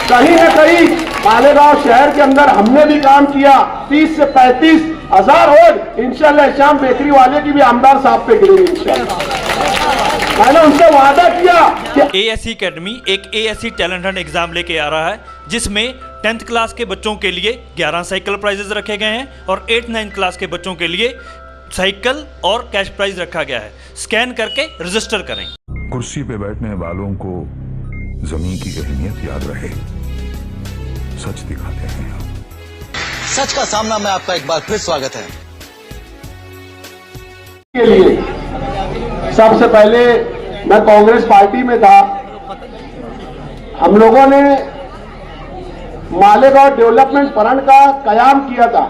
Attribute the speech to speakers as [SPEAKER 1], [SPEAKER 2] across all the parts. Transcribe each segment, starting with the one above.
[SPEAKER 1] कहीं न कहीं मालेगांव शहर के अंदर हमने भी काम किया। 30 से 35 हजार वोट इंशाल्लाह शाम बेकरी वाले की भी आमदार साहब पे गिरेंगे इंशाल्लाह। मैंने उनसे वादा किया कि
[SPEAKER 2] एएससी अकेडमी एक एएससी टैलेंट हंट एग्जाम लेके आ रहा है, जिसमें 10th क्लास के बच्चों के लिए 11 साइकिल प्राइजेस रखे गए हैं और 8-9 क्लास के बच्चों के लिए साइकिल और कैश प्राइज रखा गया है। स्कैन करके रजिस्टर करें।
[SPEAKER 3] कुर्सी पे बैठने वालों को जमीन की अहमियत याद रहे, सच दिखाते हैं।
[SPEAKER 4] सच का सामना में आपका एक बार फिर स्वागत है।
[SPEAKER 1] के लिए सबसे पहले मैं कांग्रेस पार्टी में था। हम लोगों ने मालेगांव डेवलपमेंट फ्रंट का कयाम किया था।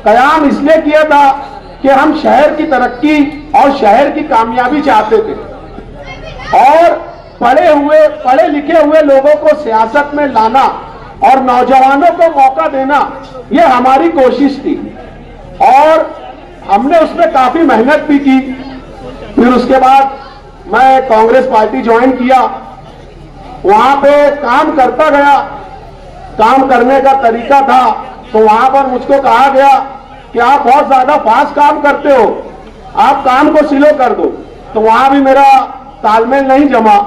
[SPEAKER 1] कयाम इसलिए किया था कि हम शहर की तरक्की और शहर की कामयाबी चाहते थे और पढ़े लिखे हुए लोगों को सियासत में लाना और नौजवानों को मौका देना, ये हमारी कोशिश थी और हमने उसमें काफी मेहनत भी की। फिर उसके बाद मैं कांग्रेस पार्टी ज्वाइन किया, वहां पे काम करता गया। काम करने का तरीका था तो वहां पर मुझको कहा गया कि आप बहुत ज्यादा फास्ट काम करते हो, आप काम को स्लो कर दो। तो वहां भी मेरा तालमेल नहीं जमा।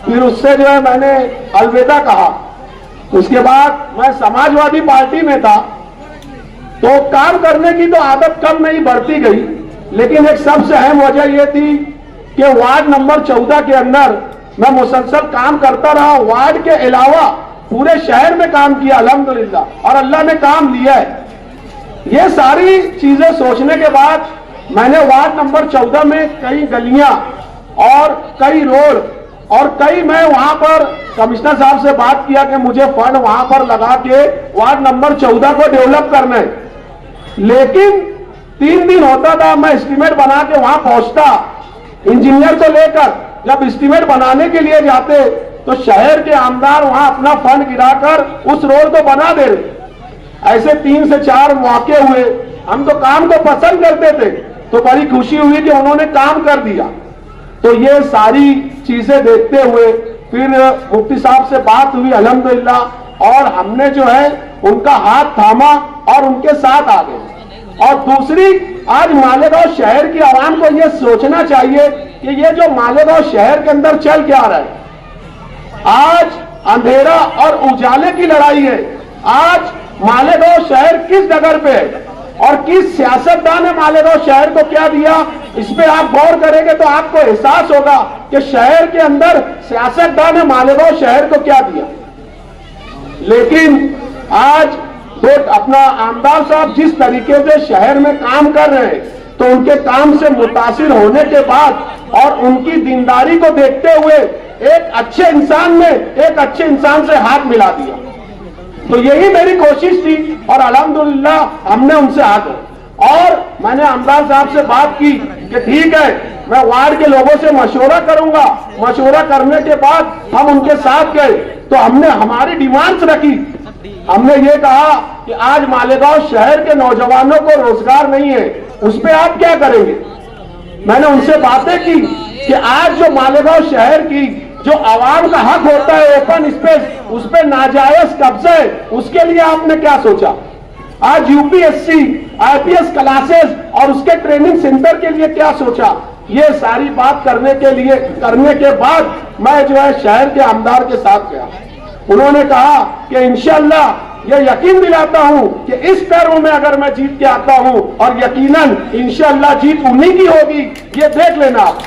[SPEAKER 1] फिर उससे जो है मैंने अलविदा कहा। उसके बाद मैं समाजवादी पार्टी में था तो काम करने की तो आदत कम नहीं बढ़ती गई, लेकिन एक सबसे अहम वजह यह थी कि वार्ड नंबर 14 के अंदर मैं मुसलसल काम करता रहा। वार्ड के अलावा पूरे शहर में काम किया अल्हम्दुलिल्लाह, और अल्लाह ने काम लिया है। ये सारी चीजें सोचने के बाद मैंने वार्ड नंबर 14 में कई गलियां और कई रोड और मैं वहां पर कमिश्नर साहब से बात किया कि मुझे फंड वहां पर लगा के वार्ड नंबर 14 को डेवलप करना है। लेकिन 3 दिन होता था, मैं एस्टीमेट बना के वहां पहुंचता इंजीनियर को लेकर। जब एस्टीमेट बनाने के लिए जाते तो शहर के आमदार वहां अपना फंड गिराकर उस रोड को बना दे रहे। ऐसे 3 से 4 मौके हुए। हम तो काम को पसंद करते थे तो बड़ी खुशी हुई कि उन्होंने काम कर दिया। तो ये सारी चीजें देखते हुए फिर मुफ्ती साहब से बात हुई अल्हम्दुलिल्लाह, और हमने जो है उनका हाथ थामा और उनके साथ आ गए। और दूसरी, आज मालेगांव शहर की आवाम को यह सोचना चाहिए कि ये जो मालेगांव शहर के अंदर चल क्या रहा है, आज अंधेरा और उजाले की लड़ाई है। आज मालेगांव शहर किस डगर पे है और किस सियासतदान ने मालेगांव शहर को क्या दिया, इस पे आप गौर करेंगे तो आपको एहसास होगा कि शहर के अंदर सियासतदान ने मालेगांव शहर को क्या दिया। लेकिन आज तो अपना आमदार साहब जिस तरीके से शहर में काम कर रहे हैं, तो उनके काम से मुतासिर होने के बाद और उनकी दीनदारी को देखते हुए एक अच्छे इंसान ने एक अच्छे इंसान से हाथ मिला दिया। तो यही मेरी कोशिश थी और अल्हम्दुलिल्लाह हमने उनसे हाथ। और मैंने आमदार साहब से बात की कि ठीक है, मैं वार्ड के लोगों से मशवरा करूंगा। मशवरा करने के बाद हम उनके साथ गए तो हमने हमारी डिमांड्स रखी। हमने ये कहा कि आज मालेगांव शहर के नौजवानों को रोजगार नहीं है, उस पर आप क्या करेंगे। मैंने उनसे बातें की कि आज जो मालेगांव शहर की जो आवाम का हक होता है ओपन स्पेस, उस पर नाजायज कब्जा है, उसके लिए आपने क्या सोचा। आज यूपीएससी आईपीएस क्लासेस और उसके ट्रेनिंग सेंटर के लिए क्या सोचा। ये सारी बात करने के बाद मैं जो है शहर के आमदार के साथ गया। उन्होंने कहा कि इंशाअल्लाह ये यकीन दिलाता हूं कि इस टर्म में अगर मैं जीत के आता हूं, और यकीनन इंशाअल्लाह जीत उन्हीं की होगी, ये देख लेना आप।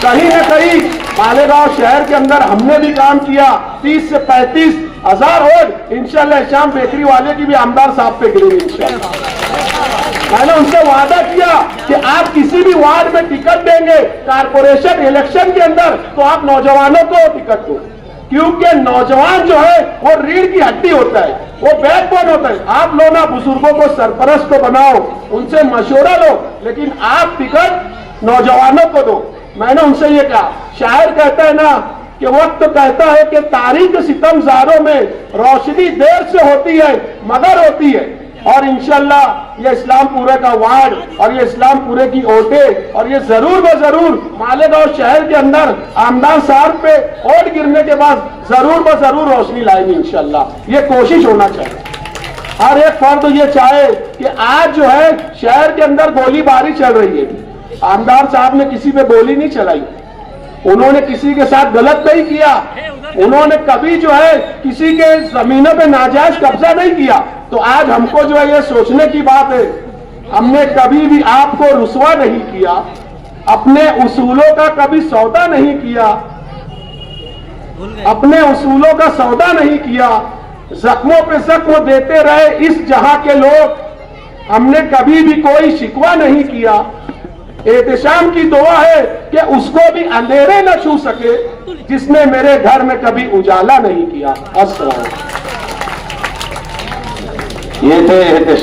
[SPEAKER 1] कहीं न कहीं मालेगांव शहर के अंदर हमने भी काम किया। 30 से 35 हजार वोट इंशाअल्लाह शाम बेकरी वाले की भी आमदार साहब पे गिरेंगे इंशाअल्लाह। मैंने उनसे वादा किया कि आप किसी भी वार्ड में टिकट देंगे कारपोरेशन इलेक्शन के अंदर, तो आप नौजवानों को टिकट दो, क्योंकि नौजवान जो है वो रीढ़ की हड्डी होता है, वो बैकबोन होता है। आप लोग ना बुजुर्गों को सरपरस्त तो बनाओ, उनसे मशवरा लो, लेकिन आप टिकट नौजवानों को दो। मैंने उनसे ये कहा, शायर कहता है ना कि वक्त कहता है कि तारीख सितमज़ारों में रोशनी देर से होती है मगर होती है। और इंशाल्लाह ये इस्लामपुरे का वार्ड और ये इस्लामपुरे की वोटें और ये जरूर व जरूर मालेगांव शहर के अंदर आमदार साहब पे वोट गिरने के बाद जरूर व जरूर रोशनी लाएंगे इंशाल्लाह। ये कोशिश होना चाहिए। हर एक फर्द ये चाहे कि आज जो है शहर के अंदर गोलीबारी चल रही है, आमदार साहब ने किसी पे गोली नहीं चलाई, उन्होंने किसी के साथ गलत नहीं किया, उन्होंने कभी जो है किसी के जमीनों पे नाजायज कब्जा नहीं किया। तो आज हमको जो है ये सोचने की बात है, हमने कभी भी आपको रुसवा नहीं किया, अपने उसूलों का कभी सौदा नहीं किया, अपने उसूलों का सौदा नहीं किया, जख्मों पे जख्म देते रहे इस जहां के लोग, हमने कभी भी कोई शिकवा नहीं किया। एहतिशाम की दुआ है कि उसको भी अंधेरे न छू सके जिसने मेरे घर में कभी उजाला नहीं किया। अस्सलाम। ये थे एहतिशाम।